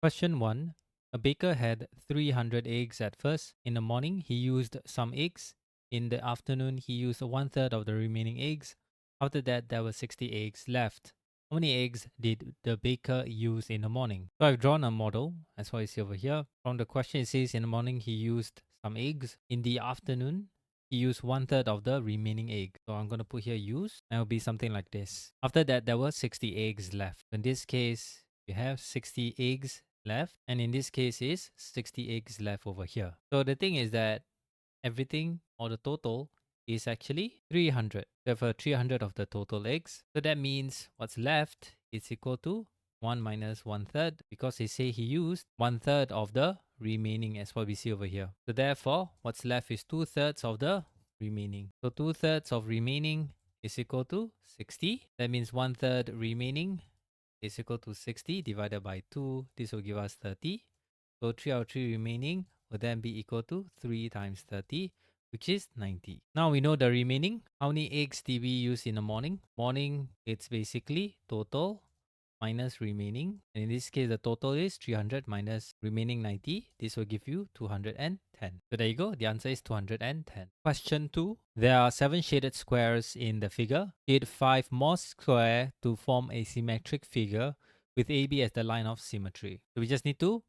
Question 1. A baker had 300 eggs at first. In the morning, he used some eggs. In the afternoon, he used one third of the remaining eggs. After that, there were 60 eggs left. How many eggs did the baker use in the morning? So I've drawn a model. That's what you see over here. From the question, it says in the morning, he used some eggs. In the afternoon, he used one third of the remaining egg. So I'm going to put here use. And it will be something like this. After that, there were 60 eggs left. In this case, you have 60 eggs left, and in this case is 60 eggs left over here. So the thing is that everything or the total is actually 300. We have 300 of the total eggs. So that means what's left is equal to 1 minus 1/3, because they say he used 1/3 of the remaining, as what we see over here. So therefore, what's left is 2/3 of the remaining. So 2/3 of remaining is equal to 60. That means 1/3 remaining is equal to 60 divided by 2. This will give us 30. So 3 out of 3 remaining will then be equal to 3 times 30, which is 90. Now we know the remaining. How many eggs did we use in the morning? Morning, it's basically total minus remaining. And in this case, the total is 300 minus remaining 90. This will give you 210. So there you go. The answer is 210. Question 2. There are 7 shaded squares in the figure. Shade 5 more square to form a symmetric figure with AB as the line of symmetry. So we just need to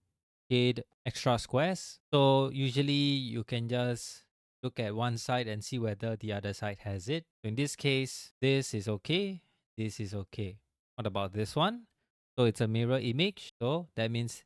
shade extra squares. So usually you can just look at one side and see whether the other side has it. So in this case, this is okay. This is okay. What about this one? So it's a mirror image. So that means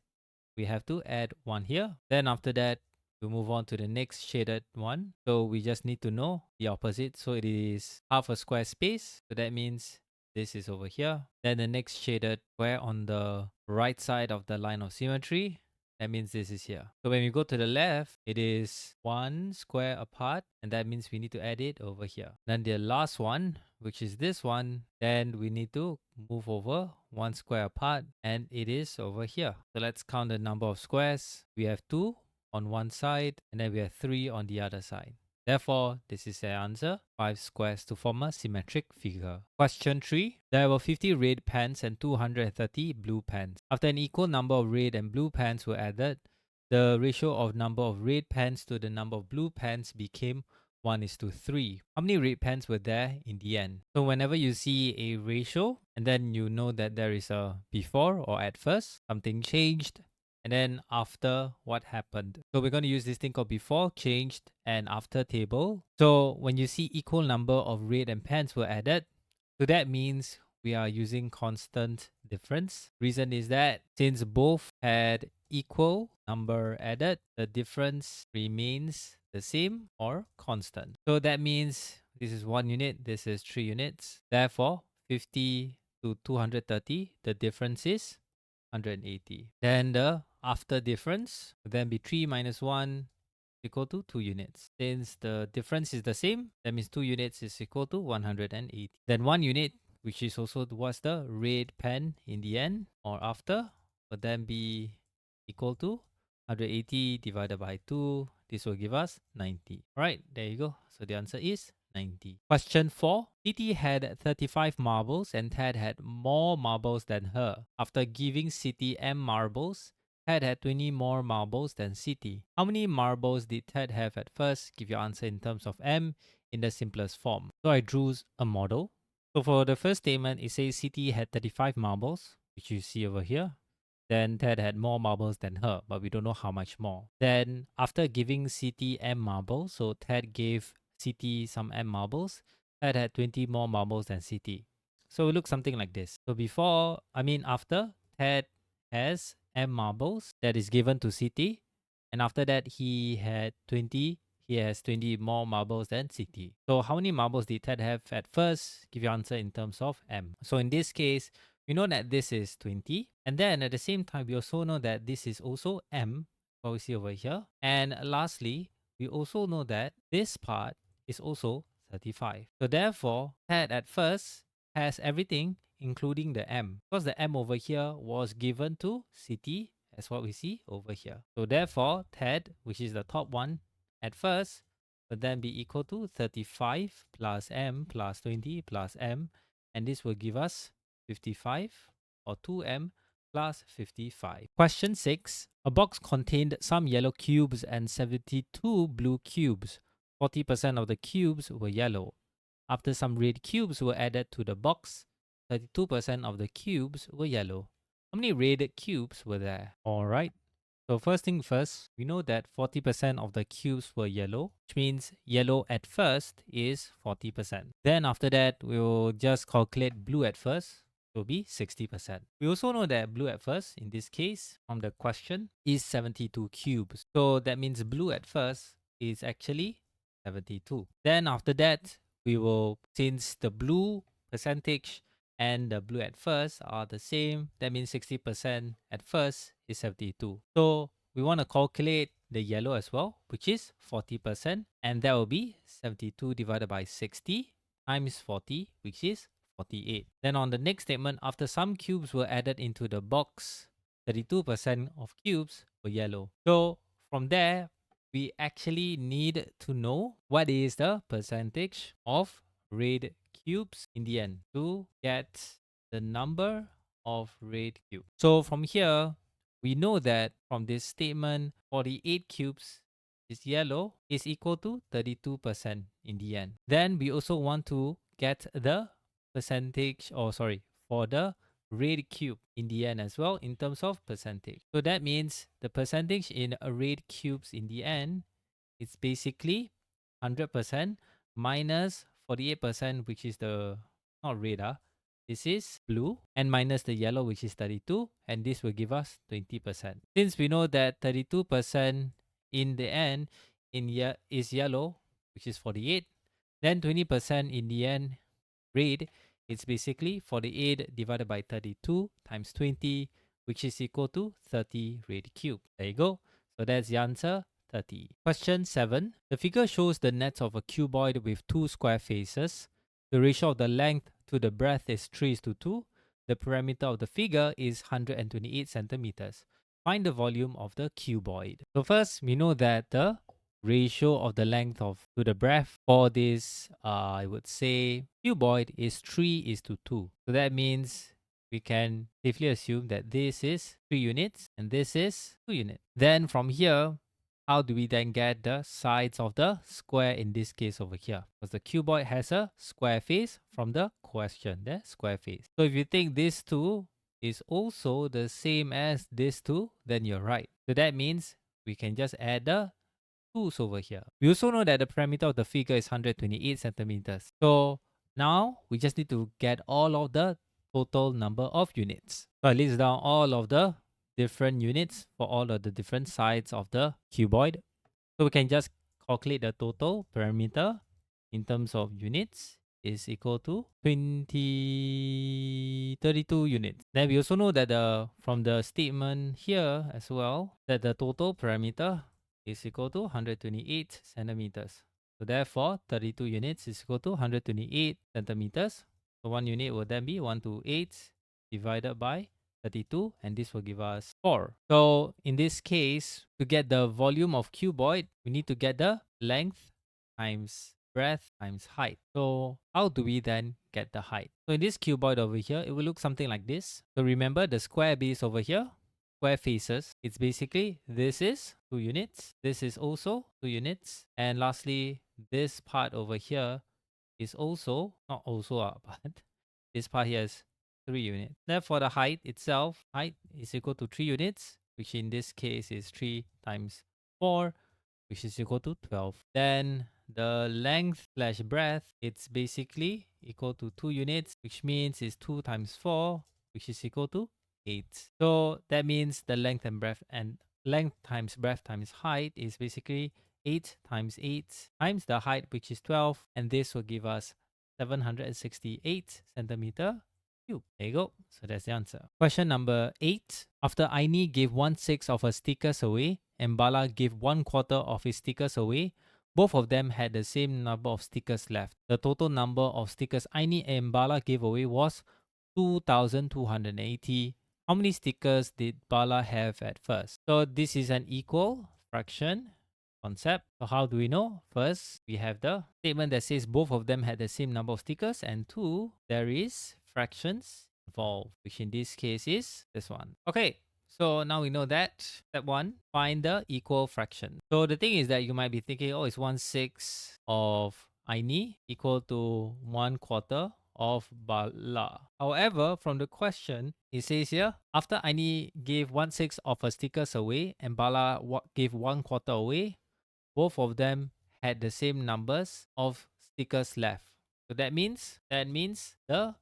we have to add one here. Then after that, we move on to the next shaded one. So we just need to know the opposite. So it is half a square space. So that means this is over here. Then the next shaded square on the right side of the line of symmetry, that means this is here. So when we go to the left, it is one square apart, and that means we need to add it over here. Then the last one, which is this one, then we need to move over one square apart, and it is over here. So let's count the number of squares. We have 2 on one side, and then we have 3 on the other side. Therefore, this is the answer, 5 squares to form a symmetric figure. Question 3. There were 50 red pens and 230 blue pens. After an equal number of red and blue pens were added, the ratio of number of red pens to the number of blue pens became 1:3. How many red pens were there in the end? So whenever you see a ratio, and then you know that there is a before or at first, something changed, and then after, what happened. So we're going to use this thing called before, changed, and after table. So when you see equal number of red and pens were added, so that means we are using constant difference. Reason is that since both had equal number added, the difference remains the same or constant. So that means this is 1 unit, this is 3 units. Therefore, 50 to 230, the difference is 180. Then the after difference will then be 3 minus 1 equal to 2 units. Since the difference is the same, that means 2 units is equal to 180. Then 1 unit, which is also what's the red pen in the end or after, will then be equal to 180 divided by 2. This will give us 90. Alright, there you go. So the answer is 90. Question 4. Siti had 35 marbles and Ted had more marbles than her. After giving Siti M marbles, Ted had 20 more marbles than Siti. How many marbles did Ted have at first? Give your answer in terms of M in the simplest form. So I drew a model. So for the first statement, it says Siti had 35 marbles, which you see over here. Then Ted had more marbles than her, but we don't know how much more. Then after giving Siti M marbles, so Ted gave Siti some M marbles, Ted had 20 more marbles than Siti. So it looks something like this. So after Ted has M marbles that is given to Siti, and after that he has 20 more marbles than Siti. So how many marbles did Ted have at first? Give your answer in terms of M. So in this case, we know that this is 20. And then at the same time, we also know that this is also M, what we see over here. And lastly, we also know that this part is also 35. So therefore, Ted at first has everything including the M, because the M over here was given to Siti, as what we see over here. So therefore, Ted, which is the top one, at first will then be equal to 35 plus M plus 20 plus M, and this will give us 55 or 2M. plus 55. Question 6. A box contained some yellow cubes and 72 blue cubes. 40% of the cubes were yellow. After some red cubes were added to the box, 32% of the cubes were yellow. How many red cubes were there? Alright. So first thing first, we know that 40% of the cubes were yellow, which means yellow at first is 40%. Then after that, we will just calculate blue at first. It will be 60%. We also know that blue at first, in this case, from the question, is 72 cubes. So that means blue at first is actually 72. Then after that, we will, since the blue percentage and the blue at first are the same, that means 60% at first is 72. So we want to calculate the yellow as well, which is 40%, and that will be 72 divided by 60 times 40, which is 48. Then on the next statement, after some cubes were added into the box, 32% of cubes were yellow. So from there, we actually need to know what is the percentage of red cubes in the end to get the number of red cubes. So from here, we know that from this statement, 48 cubes is yellow is equal to 32% in the end. Then we also want to get the percentage, or sorry, for the red cube in the end as well in terms of percentage. So that means the percentage in a red cubes in the end, it's basically 100% minus 48%, which is the, not red, this is blue, and minus the yellow, which is 32, and this will give us 20%. Since we know that 32% in the end is yellow, which is 48, then 20% in the end red, it's basically 48 divided by 32 times 20, which is equal to 30 red cube. There you go. So that's the answer, 30. Question 7. The figure shows the nets of a cuboid with two square faces. The ratio of the length to the breadth is 3:2. The perimeter of the figure is 128 centimeters. Find the volume of the cuboid. So first, we know that the ratio of the length of to the breadth for this, I would say, cuboid is 3:2. So that means we can safely assume that this is 3 units and this is 2 units. Then from here, how do we then get the sides of the square in this case over here? Because the cuboid has a square face from the question, the square face. So if you think this two is also the same as this two, then you're right. So that means we can just add the 2's over here. We also know that the perimeter of the figure is 128 centimeters. So now we just need to get all of the total number of units. So I list down all of the different units for all of the different sides of the cuboid. So we can just calculate the total perimeter in terms of units is equal to 32 units. Then we also know that from the statement here as well, that the total perimeter is equal to 128 centimeters. So therefore, 32 units is equal to 128 centimeters. So 1 unit will then be 128 divided by 32, and this will give us 4. So in this case, to get the volume of cuboid, we need to get the length times breadth times height. So how do we then get the height? So in this cuboid over here, it will look something like this. So remember the square base over here, square faces. It's basically, this is 2 units. This is also 2 units. And lastly, this part over here is also, not also, but this part here is 3 units. Therefore, the height itself, height is equal to 3 units, which in this case is 3 times 4, which is equal to 12. Then the length slash breadth, it's basically equal to 2 units, which means it's 2 times 4, which is equal to 8. So that means the length and breadth, and length times breadth times height is basically 8 times 8 times the height, which is 12, and this will give us 768 centimeter cube. There you go. So that's the answer. Question number 8. After Aini gave 1/6 of her stickers away and Bala gave 1/4 of his stickers away, both of them had the same number of stickers left. The total number of stickers Aini and Bala gave away was 2,280. How many stickers did Bala have at first? So this is an equal fraction concept. So how do we know? First, we have the statement that says both of them had the same number of stickers, and 2, there is fractions involved, which in this case is this one. Okay, so now we know that. Step 1, find the equal fraction. So the thing is that you might be thinking, oh, it's 1/6 of Aini equal to 1/4 of Bala. However, from the question, it says here, after Aini gave 1/6 of her stickers away and Bala gave 1/4 away, both of them had the same numbers of stickers left. So that means the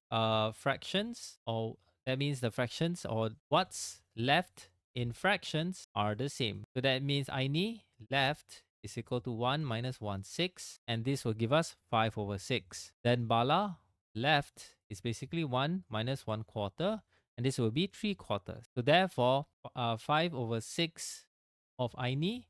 fractions, or that means the fractions or what's left in fractions are the same. So that means Aini left is equal to 1 minus 1/6, and this will give us 5/6. Then Bala left is basically 1 minus 1/4, and this will be 3/4. So therefore, 5/6 of Aini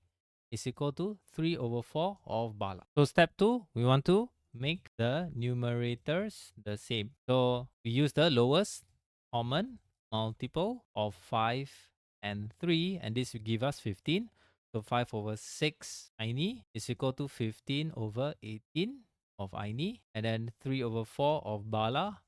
is equal to 3/4 of Bala. So step 2, we want to make the numerators the same. So we use the lowest common multiple of 5 and 3, and this will give us 15. So 5/6 Aini is equal to 15/18 of Aini, and then 3/4 of Bala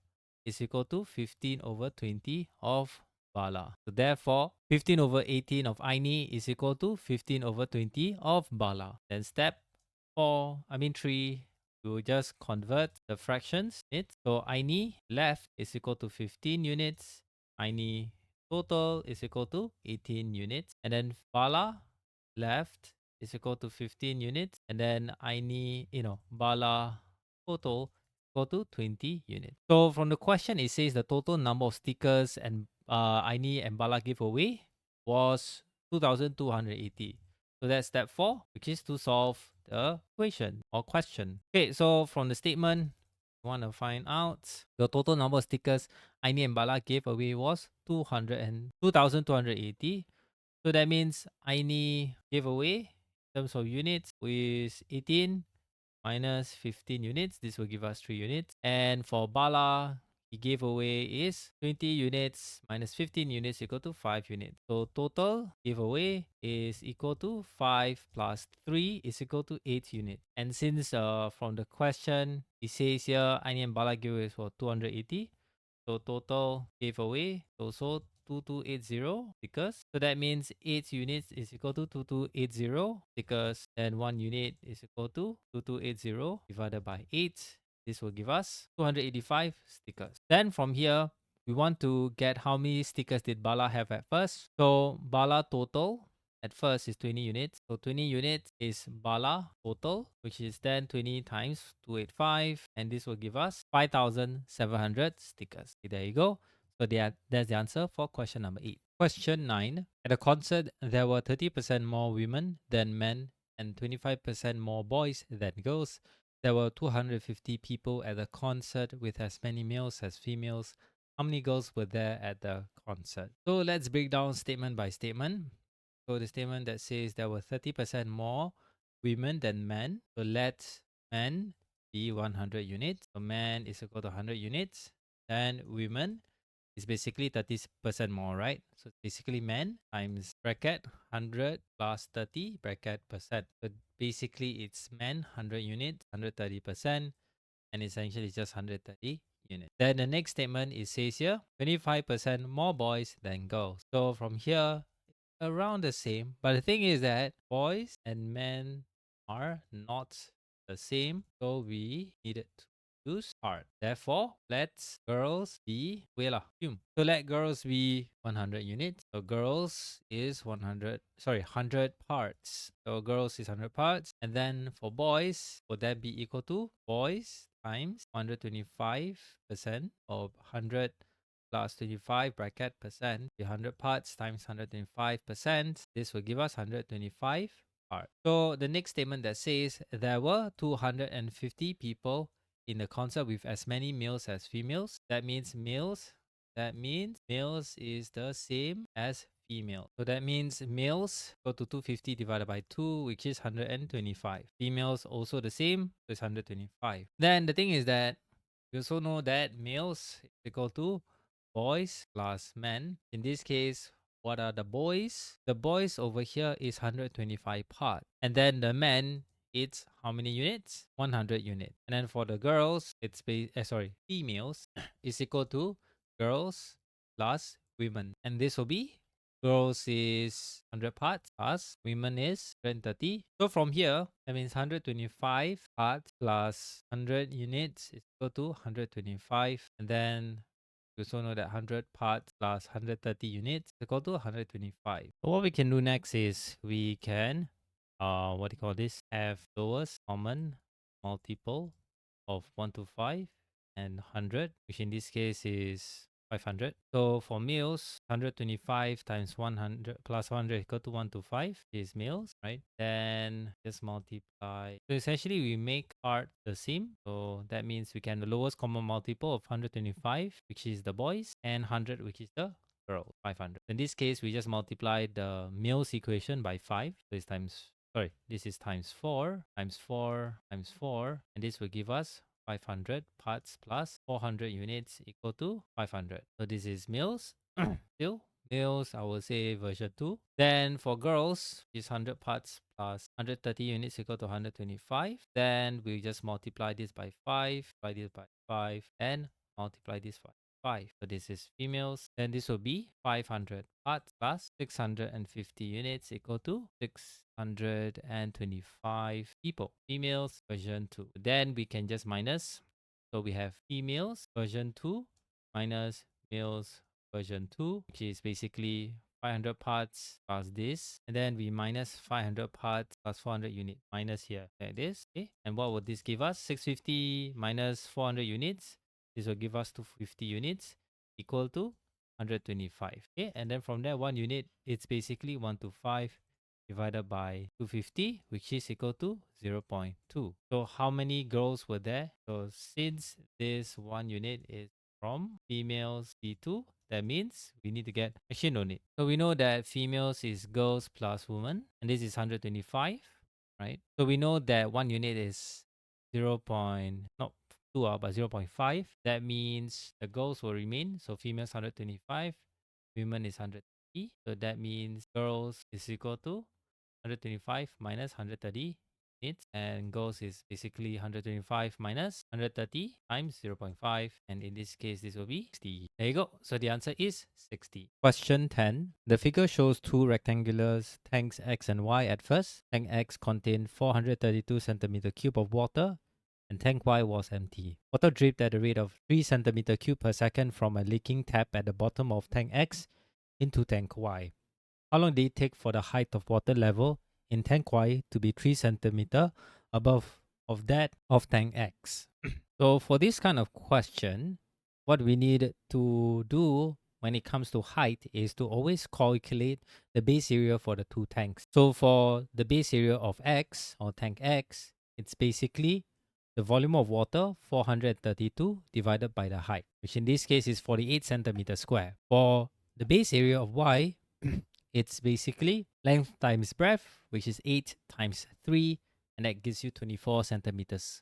is equal to 15/20 of Bala. So therefore, 15/18 of Aini is equal to 15/20 of Bala. Then step 3, we will just convert the fractions. So Aini left is equal to 15 units. Aini total is equal to 18 units. And then Bala left is equal to 15 units. And then Aini, Bala total equal to 20 units. So from the question, it says the total number of stickers and Aini and Bala giveaway was 2,280. So that's step 4, which is to solve the equation or question. Okay, so from the statement, we want to find out the total number of stickers Aini and Bala gave away was 2,280. So that means Aini gave away in terms of units is 18 minus 15 units. This will give us 3 units. And for Bala, he gave away is 20 units minus 15 units equal to 5 units. So total giveaway is equal to 5 plus 3 is equal to 8 units. And since from the question, it says here Aini and Bala giveaway for 280. So total giveaway also 2280 stickers. So that means 8 units is equal to 2280 stickers, and 1 unit is equal to 2280 divided by 8. This will give us 285 stickers. Then from here, we want to get how many stickers did Bala have at first. So Bala total at first is 20 units. So 20 units is Bala total, which is then 20 times 285. And this will give us 5,700 stickers. Okay, there you go. So that's the answer for question number 8. Question 9. At a concert, there were 30% more women than men and 25% more boys than girls. There were 250 people at the concert with as many males as females. How many girls were there at the concert? So let's break down statement by statement. So the statement that says there were 30% more women than men. So let men be 100 units. So man is equal to 100 units. And women is basically 30% more, right? So it's basically men times bracket 100 plus 30 bracket percent. So basically it's men 100 units, 130%, and essentially it's just 130 units. Then the next statement, it says here 25% more boys than girls. So from here, around the same, but the thing is that boys and men are not the same, so we needed to use part. Therefore, let girls be so let girls be 100 units. So girls is 100 parts. So girls is 100 parts. And then for boys, would that be equal to boys times 125% of 100 plus 25 bracket percent, 100 parts times 125%. This will give us 125 parts. So the next statement that says there were 250 people in the concert with as many males as females. That means males is the same as female. So that means males go to 250 divided by 2, which is 125. Females also the same, so it's 125. Then the thing is that we also know that males is equal to boys plus men. In this case, what are the boys? The boys over here is 125 parts. And then the men, it's how many units? 100 units. And then for the girls, it's females is equal to girls plus women. And this will be girls is 100 parts plus women is 130. So from here, that means 125 parts plus 100 units is equal to 125. And then we also know that 100 parts plus 130 units is equal to 125. So what we can do next is we can, what do you call this? Have lowest common multiple of 125 and 100, which in this case is 500. So for males, 125 times 100 plus 100 equal to 125 is males, right? Then just multiply. So essentially we make part the same. So that means we can the lowest common multiple of 125, which is the boys, and 100, which is the girl, 500. In this case, we just multiply the males equation by 5. So it's times, sorry, this is times 4, times 4, times 4, and this will give us 500 parts plus 400 units equal to 500. So this is males. Still, males, I will say version 2. Then for girls, is 100 parts plus 130 units equal to 125. Then we just multiply this by 5, multiply this by 5, and multiply this by 5. So this is females. Then this will be 500 parts plus 650 units equal to 625 people. Females version 2. Then we can just minus. So we have females version 2 minus males version 2, which is basically 500 parts plus this, and then we minus 500 parts plus 400 units minus here like this. Okay, and what would this give us? 650 minus 400 units, this will give us 250 units equal to 125. Okay, and then from there 1 unit, it's basically 125 divided by 250, which is equal to 0.2. So how many girls were there? So since this 1 unit is from females P2, that means we need to get, actually no need. So we know that females is girls plus women, and this is 125, right? So we know that 1 unit is 0. Not 2, but 0.5. That means the girls will remain. So females 125, women is 130. So that means girls is equal to 125 minus 130 units, and girls is basically 125 minus 130 times 0.5, and in this case this will be 60. There you go. So the answer is 60. Question 10. The figure shows two rectangular tanks X and Y at first. Tank X contained 432 centimeter cube of water and tank Y was empty. Water dripped at a rate of 3 centimeter cube per second from a leaking tap at the bottom of tank X into tank Y. How long did it take for the height of water level in tank Y to be 3 centimeter above of that of tank X? So for this kind of question, what we need to do when it comes to height is to always calculate the base area for the two tanks. So for the base area of X or tank X, it's basically the volume of water 432 divided by the height, which in this case is 48 centimeters square. For the base area of Y, it's basically length times breadth, which is 8 times 3, and that gives you 24 centimeters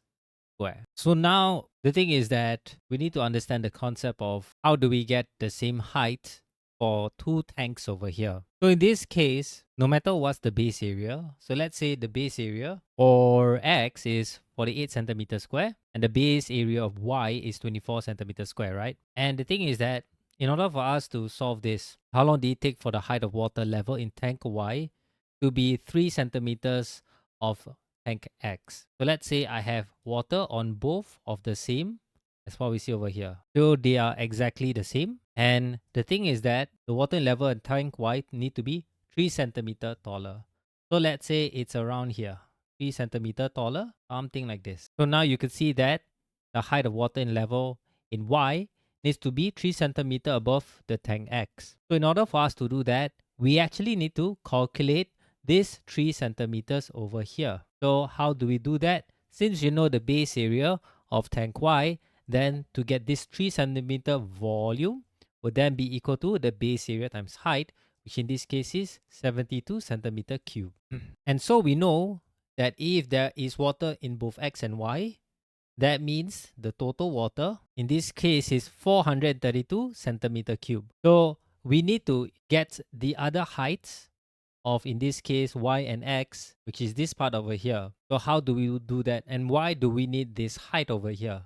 square. So now the thing is that we need to understand the concept of how do we get the same height for two tanks over here. So in this case, no matter what's the base area, so let's say the base area for X is 48 centimeters square, and the base area of Y is 24 centimeters square, right? And the thing is that in order for us to solve this, how long did it take for the height of water level in tank Y to be 3 centimeters of tank X? So let's say I have water on both of the same. That's what we see over here. So they are exactly the same. And the thing is that the water level in tank Y need to be 3 centimeter taller. So let's say it's around here, 3 centimeter taller, something like this. So now you can see that the height of water in level in Y needs to be 3 centimeter above the tank X. So in order for us to do that, we actually need to calculate this 3 centimeters over here. So how do we do that? Since you know the base area of tank Y, then to get this 3 centimeter volume would then be equal to the base area times height, which in this case is 72 centimeter cube. And so we know that if there is water in both X and Y, that means the total water in this case is 432 centimeter cube. So we need to get the other heights of, in this case, Y and X, which is this part over here. So how do we do that? And why do we need this height over here?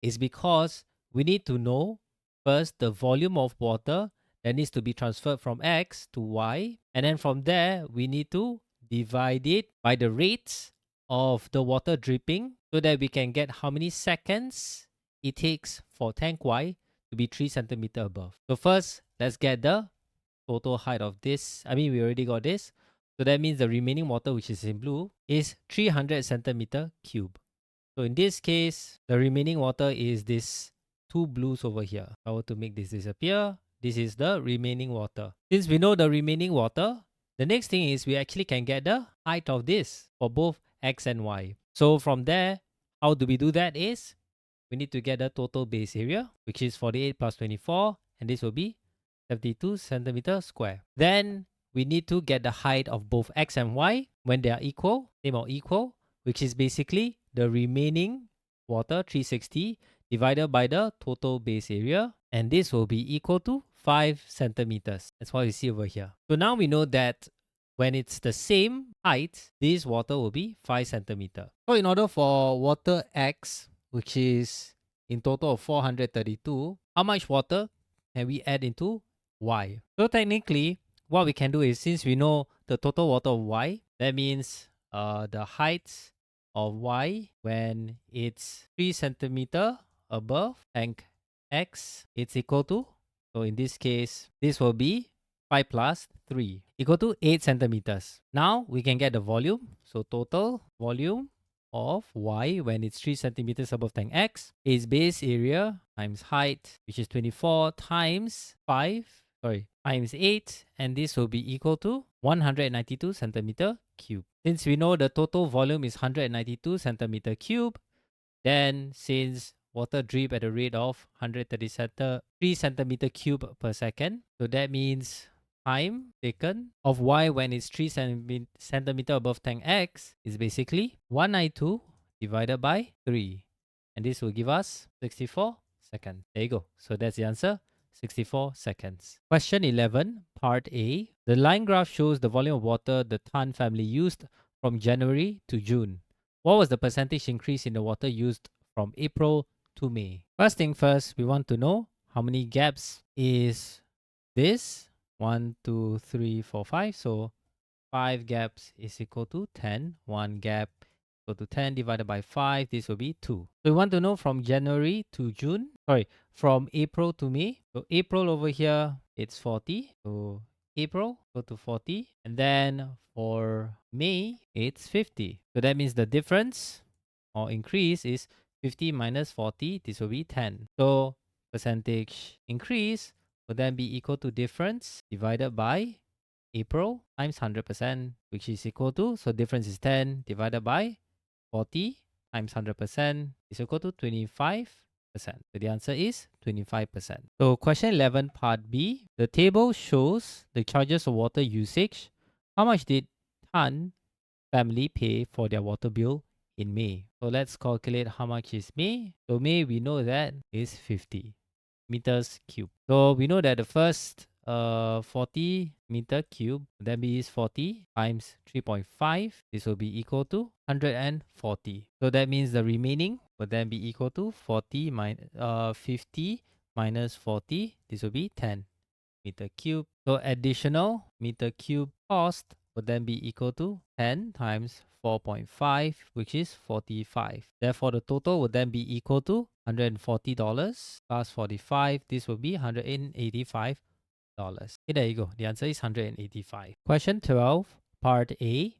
It's because we need to know first the volume of water that needs to be transferred from X to Y. And then from there, we need to divide it by the rates of the water dripping so that we can get how many seconds it takes for tank Y to be 3 centimeter above. So first, let's get the total height of this. I mean, we already got this. So that means the remaining water, which is in blue, is 300 centimeter cube. So in this case, the remaining water is this two blues over here. If I were to make this disappear, this is the remaining water. Since we know the remaining water, the next thing is we actually can get the height of this for both X and Y. So from there, how do we do that is, we need to get the total base area, which is 48 plus 24, and this will be 72 centimeter square. Then we need to get the height of both X and Y when they are equal, same or equal, which is basically the remaining water, 360, divided by the total base area. And this will be equal to 5 centimeters. That's what you see over here. So now we know that when it's the same height, this water will be 5 centimeters. So in order for water X, which is in total of 432, how much water can we add into Y? So technically, what we can do is, since we know the total water of Y, that means the height of Y when it's 3 centimeter above tank X, it's equal to, so in this case, this will be 5 plus 3 equal to 8 centimeters. Now we can get the volume. So total volume of Y when it's 3 centimeters above tank X is base area times height, which is 24 times 8, and this will be equal to 192 centimeter cube. Since we know the total volume is 192 centimeter cube, then since water drip at a rate of 133 centimeter cube per second, so that means time taken of Y when it's 3 centimeter above tank X is basically 192 divided by 3. And this will give us 64 seconds. There you go. So that's the answer, 64 seconds. Question 11, part A. The line graph shows the volume of water the Tan family used from January to June. What was the percentage increase in the water used from April to May? First thing first, we want to know how many gaps is this. 1, 2, 3, 4, 5. So 5 gaps is equal to 10. 1 gap equal to 10 divided by 5. This will be 2. So we want to know from January to June. From April to May. So April over here, it's 40. So April go to 40. And then for May, it's 50. So that means the difference or increase is 50 minus 40. This will be 10. So percentage increase will then be equal to difference divided by April times 100%, which is equal to, so difference is 10 divided by 40 times 100% is equal to 25%. So the answer is 25%. So question 11, part B. The table shows the charges of water usage. How much did Tan family pay for their water bill in May? So let's calculate how much is May. So May, we know that is 50 meters cube. So we know that the first 40 meter cube, that means 40 times 3.5. This will be equal to 140. So that means the remaining will then be equal to 50 minus 40. This will be 10 meter cube. So additional meter cube cost would then be equal to 10 times 4.5, which is 45. Therefore, the total would then be equal to $140 plus 45. This will be $185. Okay, there you go. The answer is 185. Question 12, part A.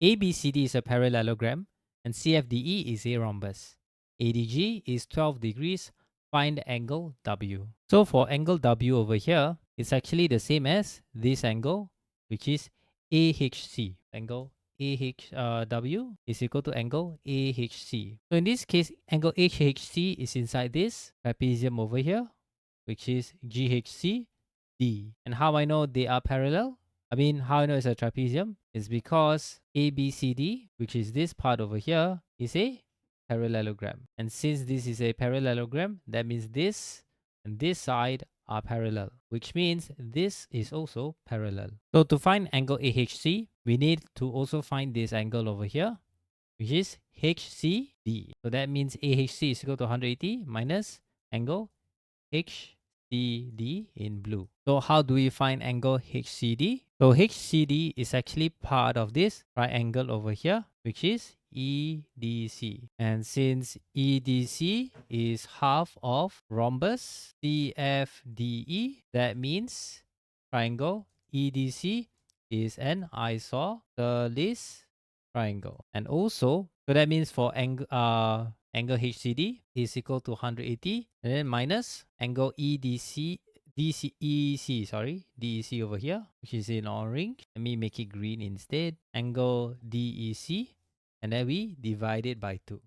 ABCD is a parallelogram and CFDE is a rhombus. ADG is 12 degrees. Find angle W. So for angle W over here, it's actually the same as this angle, which is AHC. Angle AHW is equal to angle AHC. So in this case, angle AHC is inside this trapezium over here, which is GHC D. And how I know they are parallel? How I know it's a trapezium is because ABCD, which is this part over here, is a parallelogram. And since this is a parallelogram, that means this and this side are parallel, which means this is also parallel. So to find angle AHC, we need to also find this angle over here, which is HCD. So that means AHC is equal to 180 minus angle HC. HCD in blue. So how do we find angle HCD? So HCD is actually part of this triangle over here, which is EDC. And since EDC is half of rhombus CFDE, that means triangle EDC is an isosceles triangle. And also, so that means for angle HCD is equal to 180, and then minus angle DEC over here, which is in orange. Let me make it green instead. Angle DEC, and then we divide it by 2.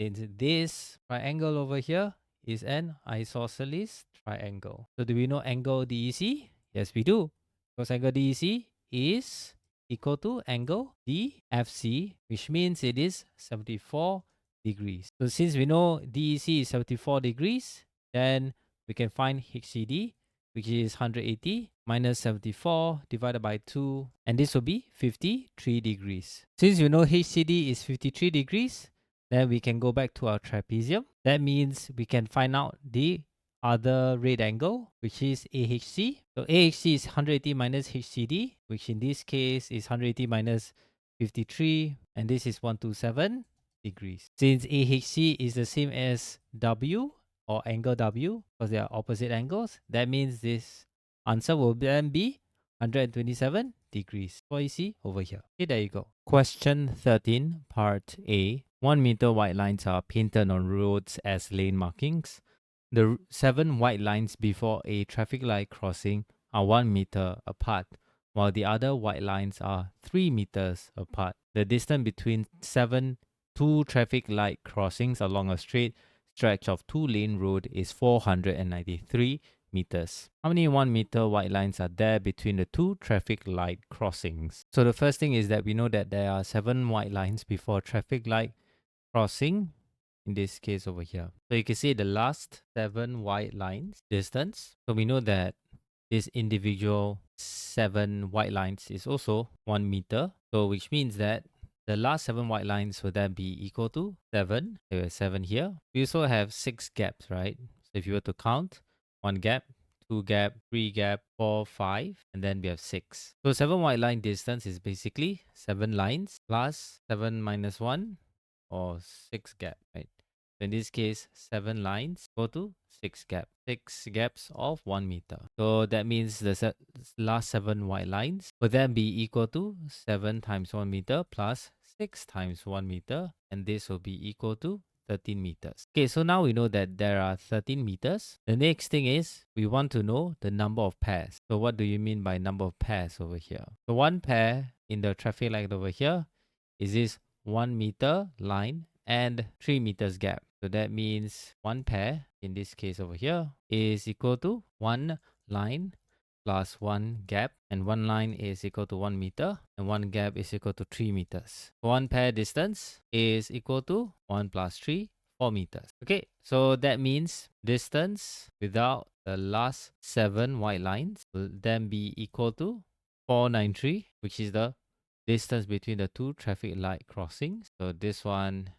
Since this triangle over here is an isosceles triangle. So do we know angle DEC? Yes, we do. Because angle DEC is equal to angle DFC, which means it is 74 degrees. So since we know DEC is 74 degrees, then we can find HCD, which is 180 minus 74 divided by 2, and this will be 53 degrees. Since we know HCD is 53 degrees, then we can go back to our trapezium. That means we can find out the other right angle, which is AHC. So AHC is 180 minus HCD, which in this case is 180 minus 53, and this is 127 degrees. Since AHC is the same as W or angle W, because they are opposite angles, that means this answer will then be 127 degrees. What you see over here. Okay, there you go. Question 13, part A. 1 meter white lines are painted on roads as lane markings. The 7 white lines before a traffic light crossing are 1 meter apart, while the other white lines are 3 meters apart. The distance between 2 traffic light crossings along a straight stretch of 2-lane road is 493 meters. How many 1 meter white lines are there between the 2 traffic light crossings? So the first thing is that we know that there are 7 white lines before traffic light crossing, in this case over here. So you can see the last 7 white lines distance. So we know that this individual 7 white lines is also 1 meter. So which means that the last 7 white lines will then be equal to 7. There are 7 here. We also have 6 gaps, right? So if you were to count, 1 gap, 2 gap, 3 gap, 4, 5, and then we have 6. So 7 white line distance is basically 7 lines plus 7 minus 1, or 6 gap, right? So in this case, 7 lines go to 6 gap. 6 gaps of 1 meter. So that means the last 7 white lines will then be equal to 7 times 1 meter plus 6 times 1 meter, and this will be equal to 13 meters. Okay, so now we know that there are 13 meters. The next thing is we want to know the number of pairs. So what do you mean by number of pairs over here? So one pair in the traffic light over here is this 1 meter line and 3 meters gap. So that means one pair, in this case over here, is equal to 1 line plus 1 gap, and 1 line is equal to 1 meter, and 1 gap is equal to 3 meters. One pair distance is equal to 1 plus 3, 4 meters. Okay, so that means distance without the last 7 white lines will then be equal to 493, which is the distance between the 2 traffic light crossings. So this one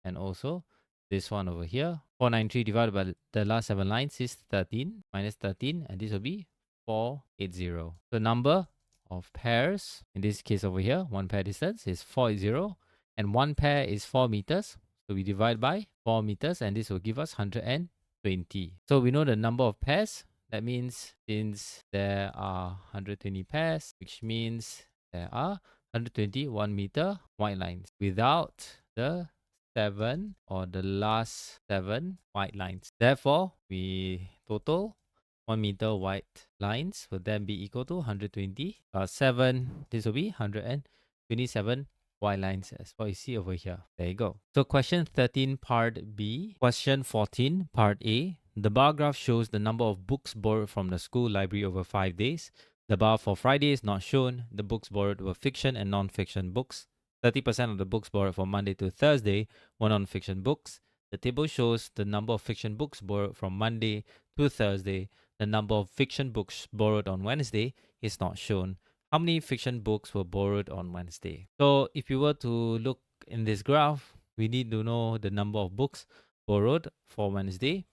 and also this one over here. 493 divided by the last 7 lines is 13 minus 13, and this will be 480. So number of pairs, in this case over here, 1 pair distance is 480, and 1 pair is 4 meters. So we divide by 4 meters, and this will give us 120. So we know the number of pairs. That means since there are 120 pairs, which means there are 120 1 meter white lines without the 7 or the last 7 white lines. Therefore, we total 1 meter white lines will then be equal to 120 plus 7. This will be 127 white lines as what you see over here. There you go. So question 13 part B. Question 14 part A. The bar graph shows the number of books borrowed from the school library over 5 days. The bar for Friday is not shown. The books borrowed were fiction and non-fiction books. 30% of the books borrowed from Monday to Thursday were non-fiction books. The table shows the number of fiction books borrowed from Monday to Thursday. The number of fiction books borrowed on Wednesday is not shown. How many fiction books were borrowed on Wednesday? So if you were to look in this graph, we need to know the number of books borrowed for Wednesday.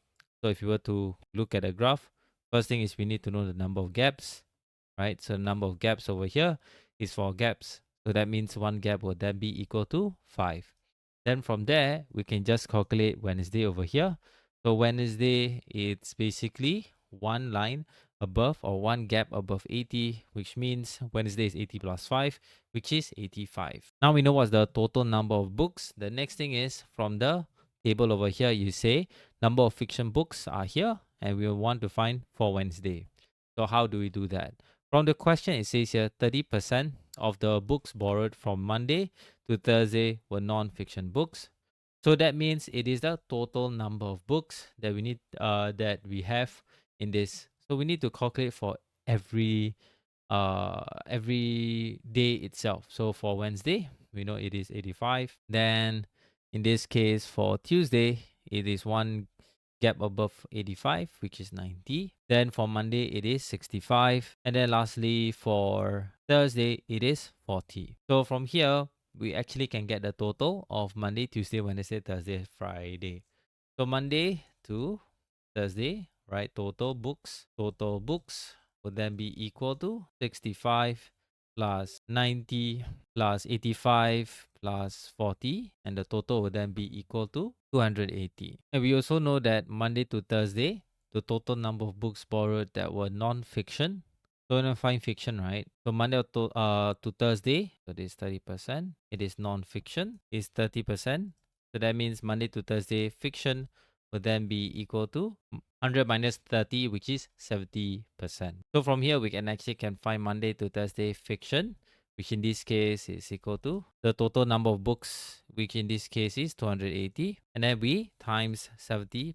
So if you were to look at a graph, First thing is we need to know the number of gaps, right? So the number of gaps over here is 4 gaps. So that means one gap would then be equal to 5. Then from there, we can just calculate Wednesday over here. So Wednesday, it's basically one line above or one gap above 80, which means Wednesday is 80 plus 5, which is 85. Now we know what's the total number of books. The next thing is from the table over here, you say number of fiction books are here and we want to find for Wednesday. So how do we do that? From the question, it says here 30% of the books borrowed from Monday to Thursday were non-fiction books. So that means it is the total number of books that we need that we have in this. So we need to calculate for every day itself. So for Wednesday, we know it is 85. Then in this case for Tuesday, it is one gap above 85, which is 90. Then for Monday, it is 65. And then lastly, for Thursday, it is 40. So from here, we actually can get the total of Monday, Tuesday, Wednesday, Thursday, Friday. So Monday to Thursday, right? Total books would then be equal to 65 plus 90 plus 85 plus 40, and the total would then be equal to 280. And we also know that Monday to Thursday, the total number of books borrowed that were non-fiction. So we're going to find fiction, right? So Monday to Thursday, so this is 30%. It is non-fiction, is 30%. So that means Monday to Thursday fiction would then be equal to 100 minus 30, which is 70%. So from here, we can actually find Monday to Thursday fiction, which in this case is equal to the total number of books, which in this case is 280. And then we times 70%.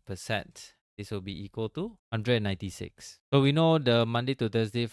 This will be equal to 196. So we know the Monday to Thursday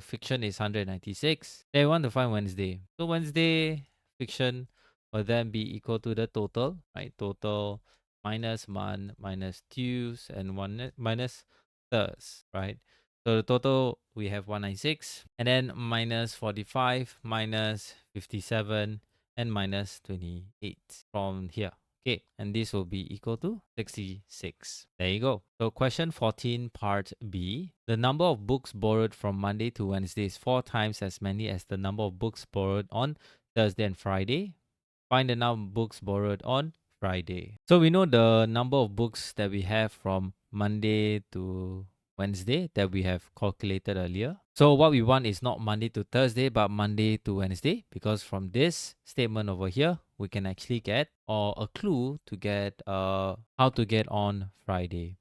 fiction is 196. Then we want to find Wednesday. So Wednesday fiction will then be equal to the total, right? Total minus month, minus Tues, and one minus Thurs, right? So the total, we have 196, and then minus 45, minus 57, and minus 28 from here. Okay, and this will be equal to 66. There you go. So question 14, part B. The number of books borrowed from Monday to Wednesday is 4 times as many as the number of books borrowed on Thursday and Friday. Find the number of books borrowed on Friday. So we know the number of books that we have from Monday to Wednesday that we have calculated earlier. So what we want is not Monday to Thursday, but Monday to Wednesday, because from this statement over here, we can actually get a clue to get how to get on Friday.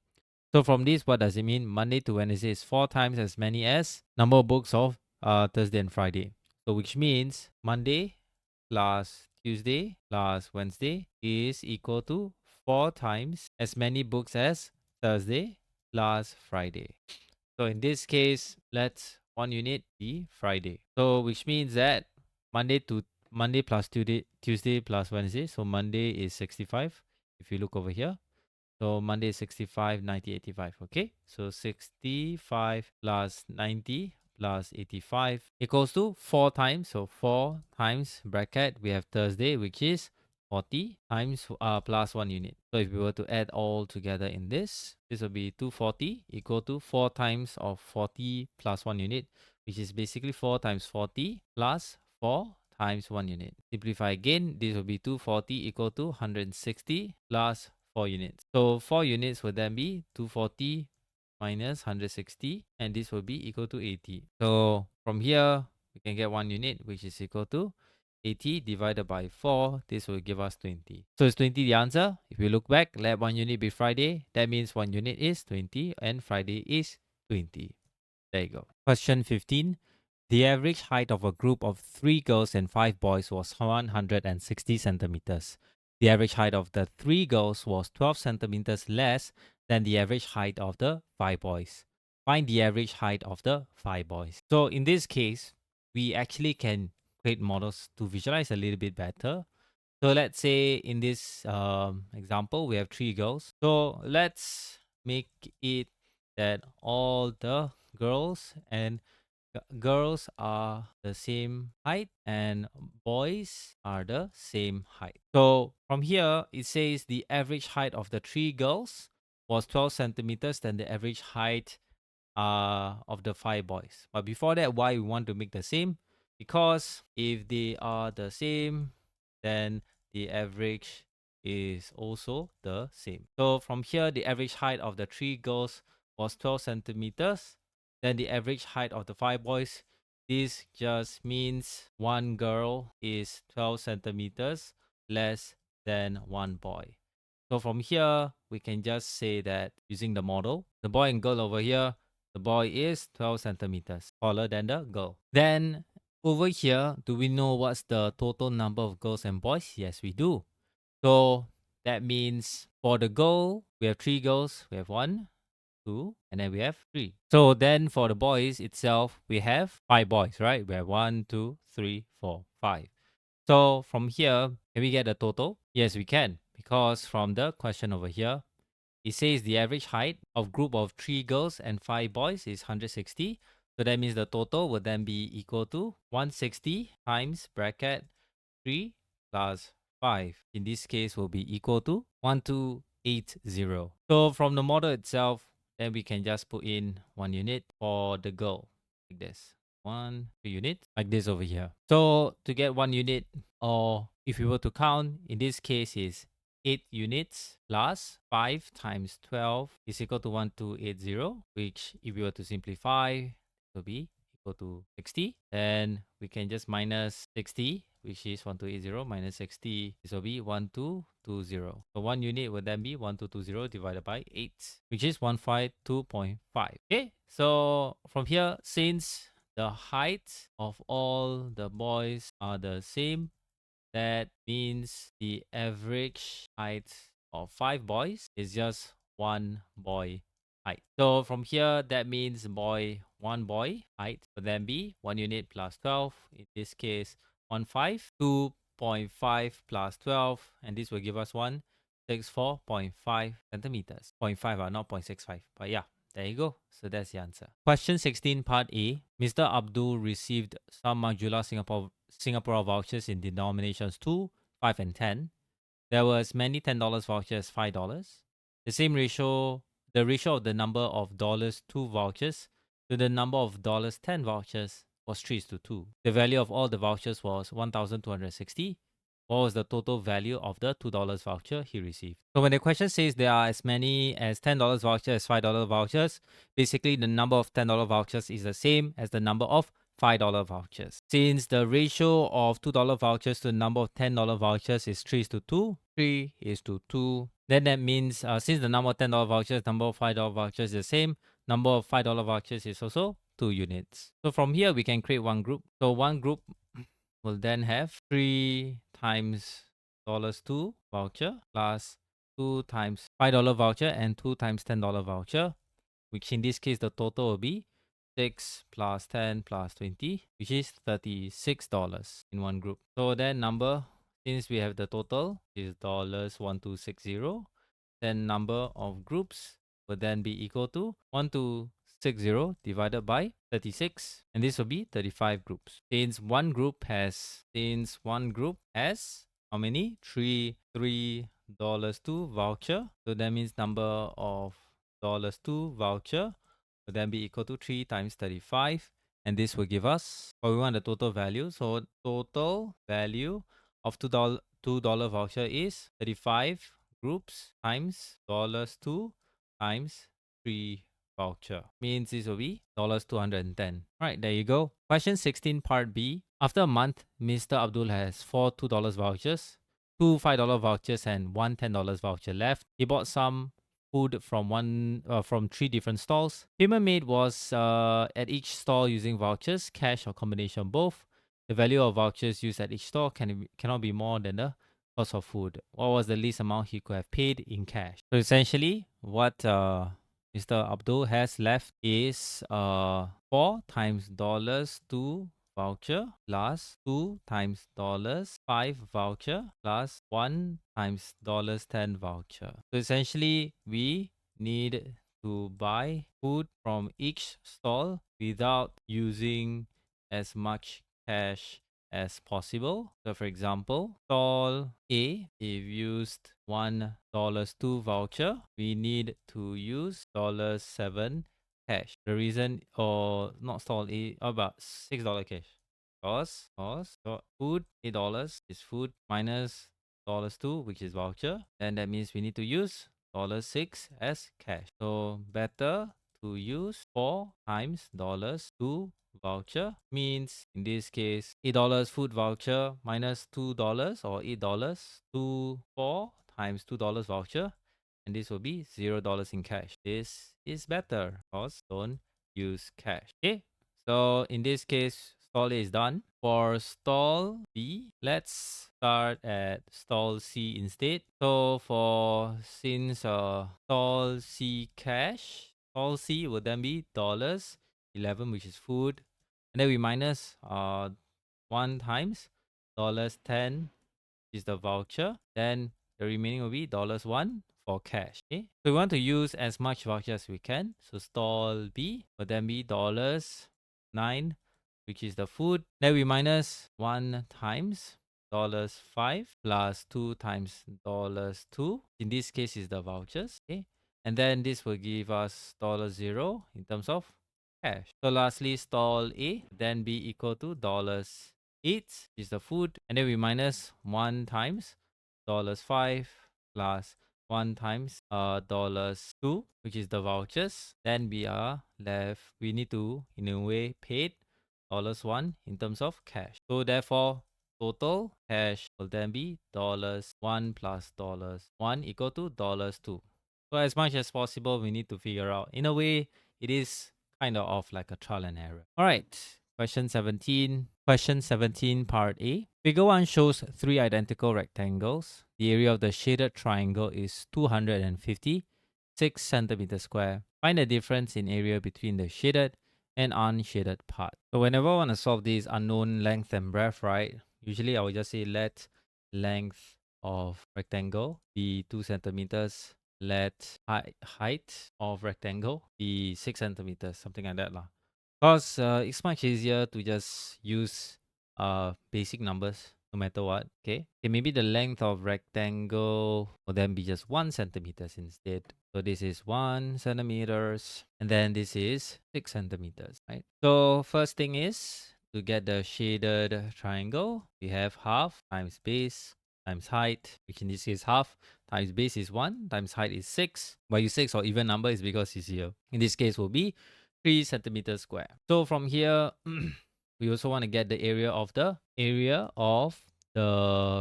So from this, what does it mean? Monday to Wednesday is 4 times as many as number of books of Thursday and Friday. So which means Monday plus Tuesday plus Wednesday is equal to 4 times as many books as Thursday plus Friday. So in this case, let's 1 unit be Friday. So which means that Monday plus Tuesday plus Wednesday. So Monday is 65. If you look over here, so Monday is 65, 90, 85. Okay. So 65 plus 90 plus 85 equals to 4 times. So 4 times bracket, we have Thursday, which is 40 times plus 1 unit. So if we were to add all together in this will be 240 equal to 4 times of 40 plus 1 unit, which is basically 4 times 40 plus 4 times 1 unit. Simplify again, this will be 240 equal to 160 plus 4 units. So 4 units would then be 240 minus 160, and this will be equal to 80. So from here, we can get 1 unit, which is equal to 80 divided by 4. This will give us 20. So is 20 the answer? If we look back, let 1 unit be Friday. That means 1 unit is 20 and Friday is 20. There you go. Question 15. The average height of a group of 3 girls and 5 boys was 160 centimeters. The average height of the 3 girls was 12 centimeters less than the average height of the 5 boys. Find the average height of the 5 boys. So in this case, we actually can create models to visualize a little bit better. So let's say in this example, we have 3 girls. So let's make it that all the girls and girls are the same height and boys are the same height. So from here, it says the average height of the 3 girls was 12 centimeters, then the average height of the 5 boys. But before that, why we want to make the same? Because if they are the same, then the average is also the same. So from here, the average height of the 3 girls was 12 centimeters. Then the average height of the 5 boys, this just means one girl is 12 centimeters less than one boy. So from here, we can just say that using the model, the boy and girl over here, the boy is 12 centimeters taller than the girl. Then over here, do we know what's the total number of girls and boys? Yes, we do. So that means for the girl, we have 3 girls. We have 1, 2, and then we have 3. So then for the boys itself, we have 5 boys, right? We have 1, 2, 3, 4, 5. So from here, can we get the total? Yes, we can. Because from the question over here, it says the average height of group of 3 girls and 5 boys is 160. So that means the total would then be equal to 160 times bracket 3 plus 5. In this case will be equal to 1280. So from the model itself, then we can just put in 1 unit for the girl like this. 1 unit like this over here. So to get 1 unit, or if we were to count, in this case is 8 units plus 5 times 12 is equal to 1280, which if we were to simplify, it will be equal to 60. Then we can just minus 60, which is 1280 minus 60. This will be 1220. So 1 unit would then be 1220 divided by 8, which is 152.5. Okay, so from here, since the height of all the boys are the same, that means the average height of 5 boys is just 1 boy height. So from here, that means one boy height would then be 1 unit plus 12. In this case, 2.5 plus 12, and this will give us 164.5 centimeters. 0.5, not 0.65. But yeah, there you go. So that's the answer. Question 16, part A. Mr. Abdul received some Majula Singapore vouchers in denominations 2, 5, and 10. There was many $10 vouchers, $5. The ratio of the number of $2 vouchers to the number of $10 vouchers was 3:2. The value of all the vouchers was 1,260. What was the total value of the $2 voucher he received? So when the question says there are as many as $10 vouchers as $5 vouchers, basically the number of $10 vouchers is the same as the number of $5 vouchers. Since the ratio of $2 vouchers to the number of $10 vouchers is 3:2, 3:2, then that means since the number of $10 vouchers, number of $5 vouchers is the same, number of $5 vouchers is also 2 units. So from here, we can create one group. So one group will then have 3 times $2 voucher plus 2 times $5 voucher and 2 times $10 voucher, which in this case, the total will be 6 plus 10 plus 20, which is $36 in one group. So that number, since we have the total, is $1260, then number of groups will then be equal to 1260 divided by 36, and this will be 35 groups. Since one group has how many? $3 voucher. So that means number of $2 voucher will then be equal to 3 times 35, and this will give us, we want the total value. So total value of $2 voucher is 35 groups times $2 times 3 voucher. Means this will be $210. Right, there you go. Question 16, part B. After a month, Mr. Abdul has 4 $2 vouchers, 2 $5 vouchers, and 1 $10 voucher left. He bought some food from 3 different stalls. Payment made was at each stall using vouchers, cash, or combination of both. The value of vouchers used at each store cannot be more than the cost of food. What was the least amount he could have paid in cash? So essentially, what Mr. Abdul has left is 4 times $2 voucher plus 2 times $5 voucher plus 1 times $10 voucher. So essentially, we need to buy food from each stall without using as much cash as possible. So for example, stall A, if used $1 $2 voucher, we need to use $7 cash. The reason, or not stall A, about $6 cash. Cost, so food $8 is food minus $2, which is voucher. And that means we need to use $6 as cash. So better to use 4 times $2 voucher, means in this case $8 food voucher minus $2 or $8 to 4 times $2 voucher, and this will be $0 in cash. This is better because don't use cash. Okay, so in this case stall A is done. For stall B, let's start at stall C instead. So since stall C cash, stall C would then be $11, which is food, and then we minus 1 times $10 is the voucher. Then the remaining will be $1 for cash. Okay, so we want to use as much voucher as we can. So stall B will then be $9, which is the food. Then we minus 1 times $5 plus 2 times $2. In this case is the vouchers. Okay, and then this will give us $0 in terms of cash. So lastly, stall A then be equal to $8 is the food, and then we minus 1 times $5 plus 1 times $2, which is the vouchers. Then we are left, we need to in a way paid $1 in terms of cash. So therefore total cash will then be $1 plus $1 equal to $2. So as much as possible, we need to figure out. In a way, it is kind of like a trial and error. All right, question 17. Question 17, part A. Figure 1 shows 3 identical rectangles. The area of the shaded triangle is 256 centimeters square. Find the difference in area between the shaded and unshaded part. So whenever I want to solve this unknown length and breadth, right, usually I will just say let length of rectangle be 2 centimeters. Let height of rectangle be 6 centimeters, something like that. Because it's much easier to just use basic numbers no matter what. Okay, maybe the length of rectangle will then be just 1 centimeters instead. So this is 1 centimeters, and then this is 6 centimeters, right? So first thing is to get the shaded triangle, we have half times base times height, which in this case half times base is 1 times height is 6. Why use 6 or even number is because it's here. In this case will be 3 centimeters square. So from here, we also want to get the area of the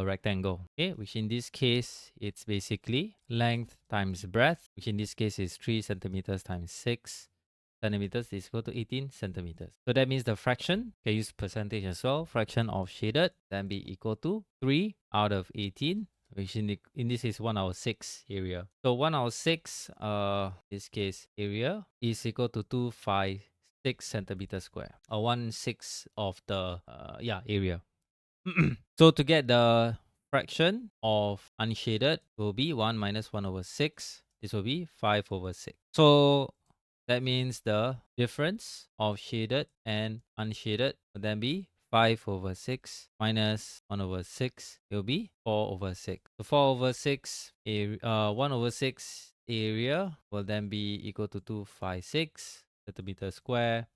rectangle, okay, which in this case it's basically length times breadth, which in this case is 3 centimeters times 6 centimeters is equal to 18 centimeters. So that means the fraction, can use percentage as well, fraction of shaded then be equal to 3 out of 18, which in this is 1/6 area. So 1/6 this case area is equal to 256 centimeters square, or 1/6 of the area. So to get the fraction of unshaded will be 1 minus 1/6. This will be 5/6. So that means the difference of shaded and unshaded will then be 5/6 minus 1/6. It will be 4/6. So 4/6 1/6 area will then be equal to 256 centimeters square.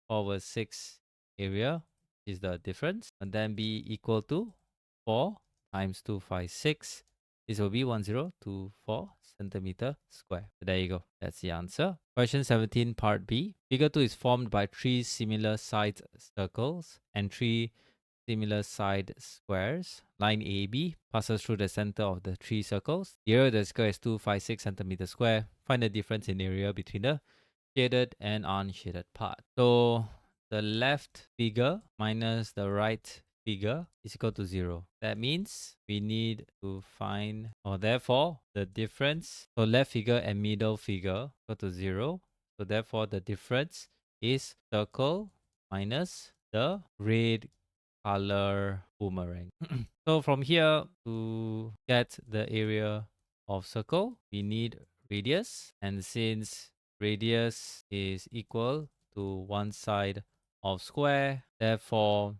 4/6 area is the difference, and then be equal to 4 times 256. This will be 1024 centimeter square. So there you go. That's the answer. Question 17, part B. Figure 2 is formed by 3 similar side circles and 3 similar side squares. Line AB passes through the center of the 3 circles. The area of the square is 256 centimeters square. Find the difference in area between the shaded and unshaded part. So the left figure minus the right figure is equal to 0. That means we need to find, or therefore the difference, so left figure and middle figure equal to 0. So therefore the difference is circle minus the red color boomerang. So from here, to get the area of circle, we need radius, and since radius is equal to one side of square, therefore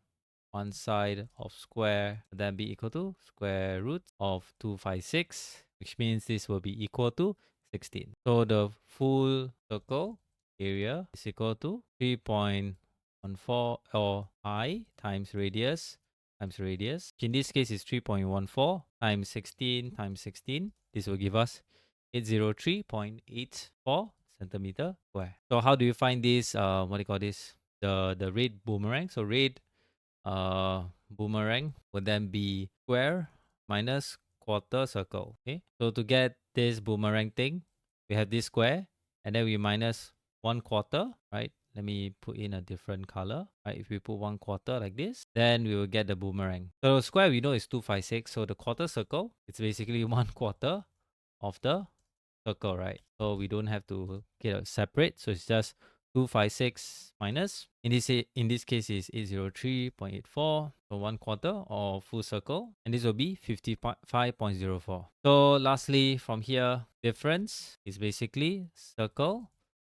one side of square will then be equal to square root of 256, which means this will be equal to 16. So the full circle area is equal to 3.14 or pi times radius. In this case, is 3.14 times 16 times 16. This will give us 803.84 centimeter square. So how do you find this? What do you call this? The red boomerang. So red boomerang would then be square minus quarter circle. Okay. So to get this boomerang thing, we have this square, and then we minus 1/4. Right. Let me put in a different color. Right. If we put 1/4 like this, then we will get the boomerang. So square we know is 256. So the quarter circle, it's basically 1/4 of the circle, right? So we don't have to get it separate. So it's just 256 minus. In this case is 803.84. So 1/4 or full circle. And this will be 55.04. So lastly, from here, difference is basically circle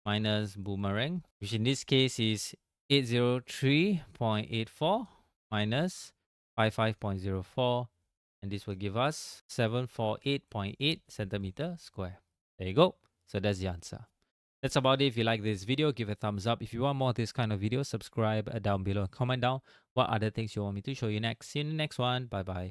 minus boomerang, which in this case is 803.84 minus 55.04. And this will give us 748.8 centimeter square. There you go. So that's the answer. That's about it. If you like this video, give a thumbs up. If you want more of this kind of videos, subscribe down below. Comment down what other things you want me to show you next. See you in the next one. Bye bye.